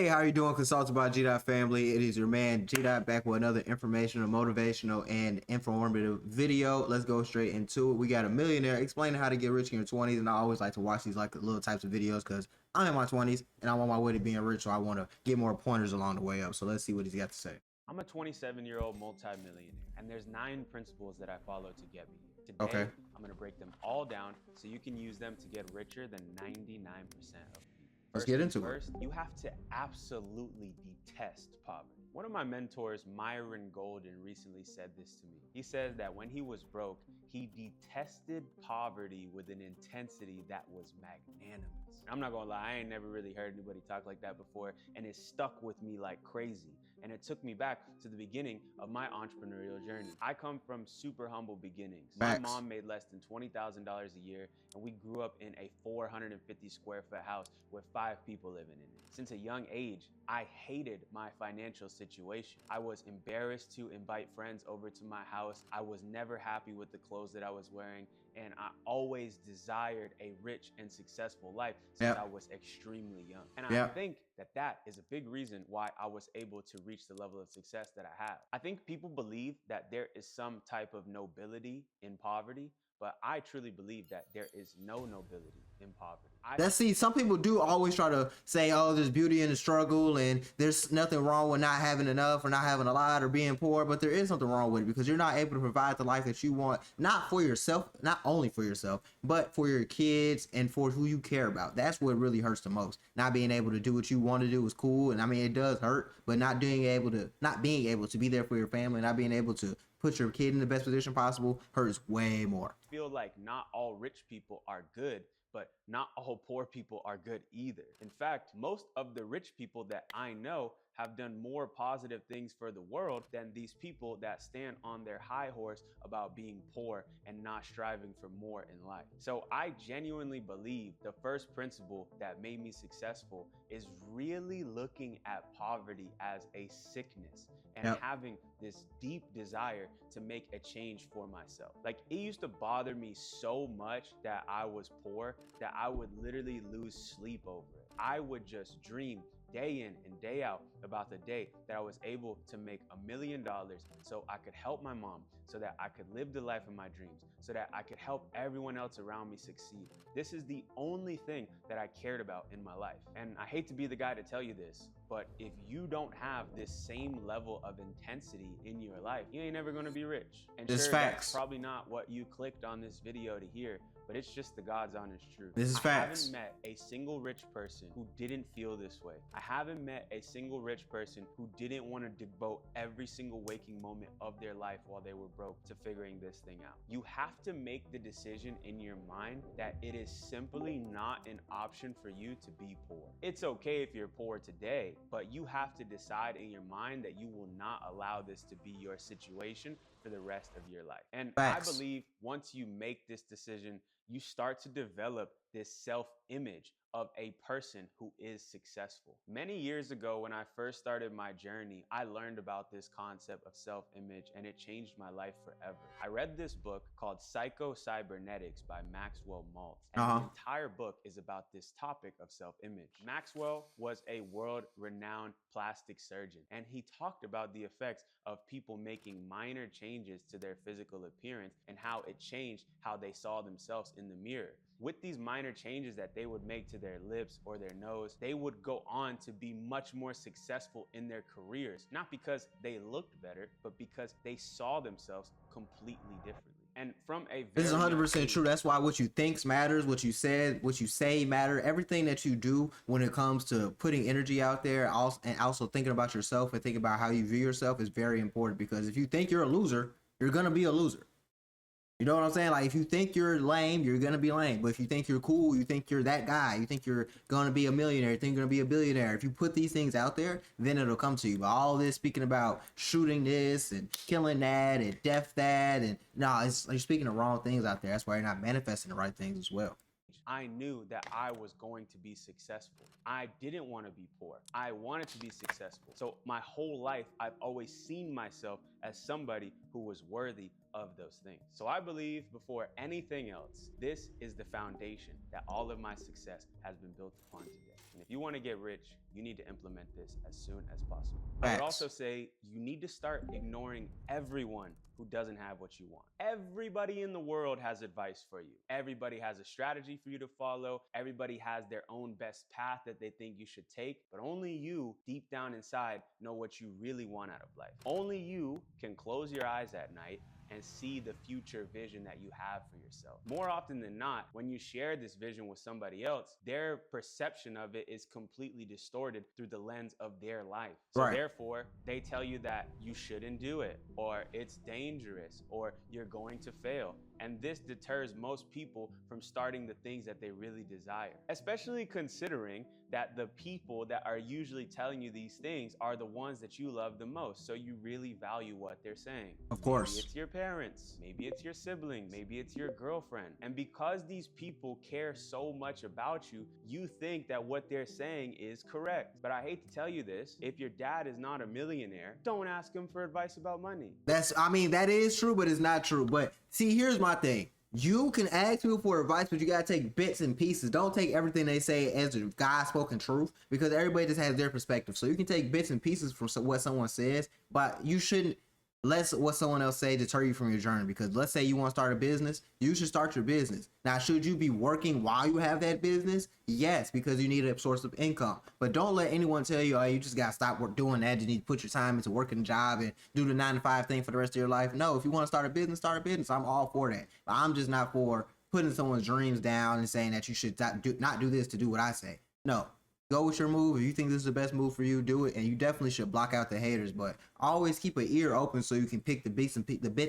Hey, how you doing, Consulted by G Dot family? It is your man G Dot back with another informational, motivational, and informative video. Let's go straight into it. We got a millionaire explaining how to get rich in your 20s, and I always like to watch these like little types of videos because I'm in my 20s and I'm on my way to being rich, so I want to get more pointers along the way up. So let's see what he's got to say. I'm a 27-year-old multimillionaire, and there's 9 principles that I follow to get me here. Today, Okay. I'm going to break them all down so you can use them to get richer than 99% of people. Let's get into it. First, you have to absolutely detest poverty. One of my mentors, Myron Golden, recently said this to me. He says that when he was broke, he detested poverty with an intensity that was magnanimous. I'm not gonna lie, I ain't never really heard anybody talk like that before, and it stuck with me like crazy. And it took me back to the beginning of my entrepreneurial journey. I come from super humble beginnings. My mom made less than $20,000 a year, and we grew up in a 450 square foot house with 5 people living in it. Since a young age, I hated my financial situation. I was embarrassed to invite friends over to my house. I was never happy with the clothes that I was wearing, and I always desired a rich and successful life since I was extremely young. And I think that is a big reason why I was able to reach the level of success that I have. I think people believe that there is some type of nobility in poverty, but I truly believe that there is no nobility in poverty. Some people do always try to say, oh, there's beauty in the struggle and there's nothing wrong with not having enough or not having a lot or being poor, but there is something wrong with it because you're not able to provide the life that you want, not for yourself, not only for yourself, but for your kids and for who you care about. That's what really hurts the most. Not being able to do what you want to do is cool, and I mean it does hurt, but not being able to be there for your family, not being able to put your kid in the best position possible hurts way more. I feel like not all rich people are good, but not all poor people are good either. In fact, most of the rich people that I know have done more positive things for the world than these people that stand on their high horse about being poor and not striving for more in life. So I genuinely believe the first principle that made me successful is really looking at poverty as a sickness and having this deep desire to make a change for myself. Like, it used to bother me so much that I was poor that I would literally lose sleep over it. I would just dream day in and day out about the day that I was able to make $1 million so I could help my mom, so that I could live the life of my dreams, so that I could help everyone else around me succeed. This is the only thing that I cared about in my life. And I hate to be the guy to tell you this, but if you don't have this same level of intensity in your life, you ain't never gonna be rich. And This sure, facts. that's probably not what you clicked on this video to hear, but it's just the God's honest truth. This is facts. I haven't met a single rich person who didn't feel this way. I haven't met a single rich person who didn't want to devote every single waking moment of their life while they were broke to figuring this thing out. You have to make the decision in your mind that it is simply not an option for you to be poor. It's okay if you're poor today, but you have to decide in your mind that you will not allow this to be your situation for the rest of your life. And I believe once you make this decision, you start to develop this self-image of a person who is successful. Many years ago, when I first started my journey, I learned about this concept of self-image, and it changed my life forever. I read this book called Psycho-Cybernetics by Maxwell Maltz, and the entire book is about this topic of self-image. Maxwell was a world-renowned plastic surgeon, and he talked about the effects of people making minor changes to their physical appearance and how it changed how they saw themselves in the mirror. With these minor changes that they would make to their lips or their nose, they would go on to be much more successful in their careers, not because they looked better, but because they saw themselves completely differently. And from a This is 100% true. That's why what you think matters, what you say matter. Everything that you do when it comes to putting energy out there, and also thinking about yourself and thinking about how you view yourself is very important, because if you think you're a loser, you're gonna be a loser. You know what I'm saying? Like, if you think you're lame, you're gonna be lame. But if you think you're cool, you think you're that guy, you think you're gonna be a millionaire, you think you're gonna be a billionaire. If you put these things out there, then it'll come to you. But all this speaking about shooting this and killing that and death that, and you're speaking the wrong things out there. That's why you're not manifesting the right things as well. I knew that I was going to be successful. I didn't want to be poor. I wanted to be successful. So my whole life, I've always seen myself as somebody who was worthy of those things. So I believe, before anything else, this is the foundation that all of my success has been built upon today. And if you want to get rich, you need to implement this as soon as possible. I would also say you need to start ignoring everyone who doesn't have what you want. Everybody in the world has advice for you. Everybody has a strategy for you to follow. Everybody has their own best path that they think you should take, but only you, deep down inside, know what you really want out of life. Only you can close your eyes at night and see the future vision that you have for yourself. More often than not, when you share this vision with somebody else, their perception of it is completely distorted through the lens of their life. So therefore, they tell you that you shouldn't do it, or it's dangerous, or you're going to fail. And this deters most people from starting the things that they really desire, especially considering that the people that are usually telling you these things are the ones that you love the most. So you really value what they're saying. Of course. Maybe it's your parents, maybe it's your siblings, maybe it's your girlfriend. And because these people care so much about you, you think that what they're saying is correct. But I hate to tell you this, if your dad is not a millionaire, don't ask him for advice about money. That is true, but it's not true. But see, here's my thing. You can ask people for advice, but you gotta take bits and pieces. Don't take everything they say as the God-spoken truth, because everybody just has their perspective. So you can take bits and pieces from what someone says, but you shouldn't let what someone else say deter you from your journey. Because let's say you want to start a business, you should start your business. Now, should you be working while you have that business? Yes, because you need a source of income. But don't let anyone tell you, oh, you just gotta stop doing that. You need to put your time into working a job and do the 9-to-5 thing for the rest of your life. No, if you want to start a business, start a business. I'm all for that. But I'm just not for putting someone's dreams down and saying that you should not do this to do what I say. No. Go with your move. If you think this is the best move for you, do it. And you definitely should block out the haters, but always keep an ear open so you can pick the bits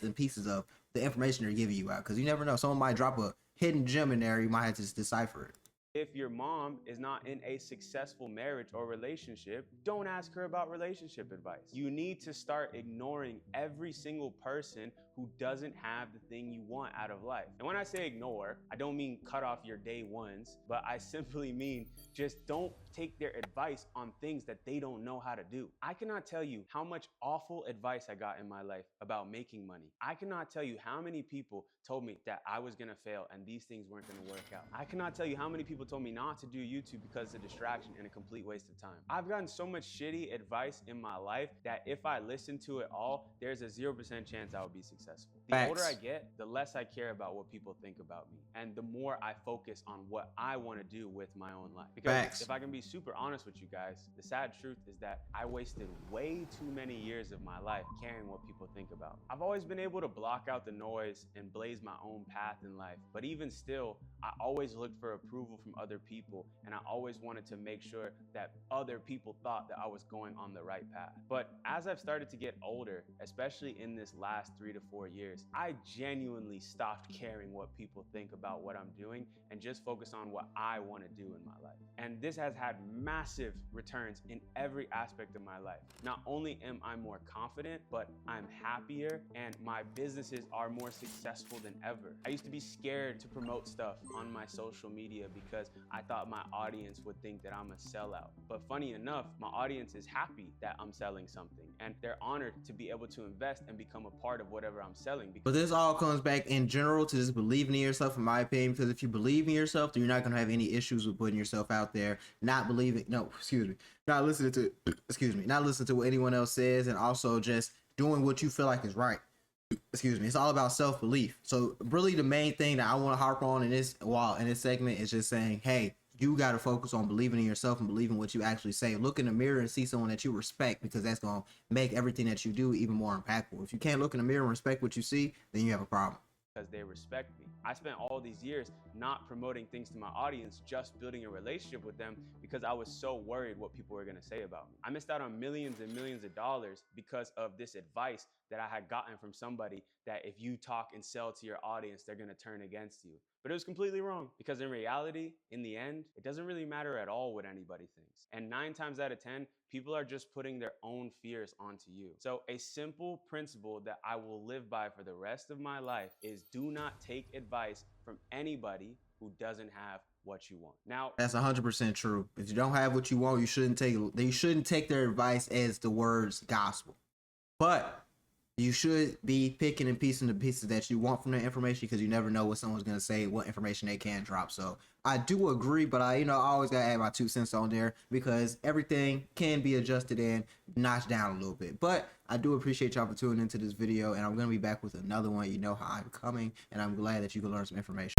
and pieces of the information they're giving you out. Because you never know. Someone might drop a hidden gem in there. You might have to decipher it. If your mom is not in a successful marriage or relationship, don't ask her about relationship advice. You need to start ignoring every single person who doesn't have the thing you want out of life. And when I say ignore, I don't mean cut off your day ones, but I simply mean just don't take their advice on things that they don't know how to do. I cannot tell you how much awful advice I got in my life about making money. I cannot tell you how many people told me that I was gonna fail and these things weren't gonna work out. I cannot tell you how many people told me not to do YouTube because it's a distraction and a complete waste of time. I've gotten so much shitty advice in my life that if I listen to it all, there's a 0% chance I would be successful. The older I get, the less I care about what people think about me, and the more I focus on what I want to do with my own life. Because if I can be super honest with you guys, the sad truth is that I wasted way too many years of my life caring what people think about me. I've always been able to block out the noise and blaze my own path in life, but even still, I always looked for approval from other people, and I always wanted to make sure that other people thought that I was going on the right path. But as I've started to get older, especially in this last 3 to 4 years, I genuinely stopped caring what people think about what I'm doing and just focus on what I want to do in my life. And this has had massive returns in every aspect of my life. Not only am I more confident, but I'm happier and my businesses are more successful than ever. I used to be scared to promote stuff on my social media because I thought my audience would think that I'm a sellout. But funny enough, my audience is happy that I'm selling something and they're honored to be able to invest and become a part of whatever I'm selling. But this all comes back in general to just believing in yourself, in my opinion, because if you believe in yourself, then you're not going to have any issues with putting yourself out there, not listening to what anyone else says, and also just doing what you feel like is right. It's all about self-belief. So really the main thing that I want to harp on in this segment is just saying, hey, you got to focus on believing in yourself and believing what you actually say. Look in the mirror and see someone that you respect, because that's going to make everything that you do even more impactful. If you can't look in the mirror and respect what you see, then you have a problem. Because they respect me. I spent all these years not promoting things to my audience, just building a relationship with them because I was so worried what people were going to say about me. I missed out on millions and millions of dollars because of this advice that I had gotten from somebody that if you talk and sell to your audience, they're going to turn against you. But it was completely wrong, because in reality, in the end, it doesn't really matter at all what anybody thinks. And 9 times out of 10, people are just putting their own fears onto you. So a simple principle that I will live by for the rest of my life is do not take advice from anybody who doesn't have what you want. Now, that's 100% true. If you don't have what you want, you shouldn't take their advice as the words gospel. But you should be picking and piecing the pieces that you want from the information, because you never know what someone's gonna say, what information they can drop. So I do agree, but I always gotta add my 2 cents on there, because everything can be adjusted and notched down a little bit. But I do appreciate y'all for tuning into this video, and I'm gonna be back with another one. You know how I'm coming, and I'm glad that you can learn some information.